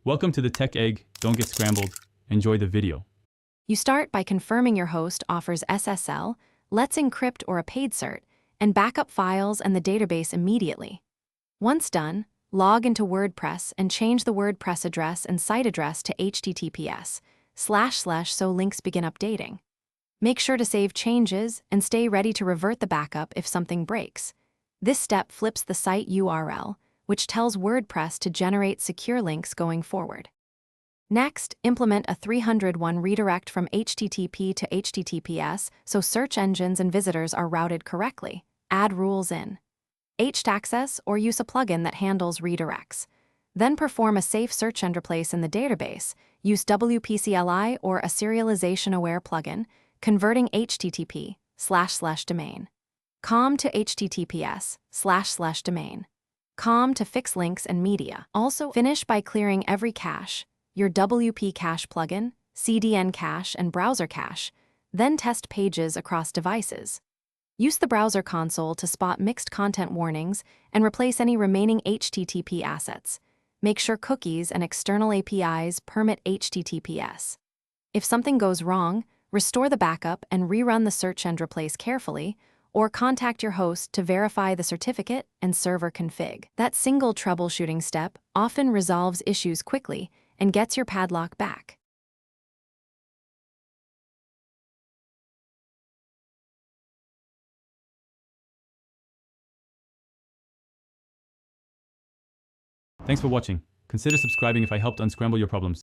Welcome to the Tech Egg. Don't get scrambled. Enjoy the video. You start by confirming your host offers SSL, lets encrypt or a paid cert, and backup files and the database immediately. Once done, log into WordPress and change the WordPress address and site address to https:// so links begin updating. Make sure to save changes and stay ready to revert the backup if something breaks. This step flips the site URL, which tells WordPress to generate secure links going forward. Next, implement a 301 redirect from HTTP to HTTPS so search engines and visitors are routed correctly. Add rules in htaccess or use a plugin that handles redirects. Then perform a safe search and replace in the database. Use WP-CLI or a serialization-aware plugin, converting HTTP//domain. COM to HTTPS//domain. COM to fix links and media. Also, finish by clearing every cache, your WP cache plugin, CDN cache, and browser cache, then test pages across devices. Use the browser console to spot mixed content warnings and replace any remaining HTTP assets. Make sure cookies and external APIs permit HTTPS. If something goes wrong, restore the backup and rerun the search and replace carefully, or contact your host to verify the certificate and server config. That single troubleshooting step often resolves issues quickly and gets your padlock back. Thanks for watching. Consider subscribing if I helped unscramble your problems.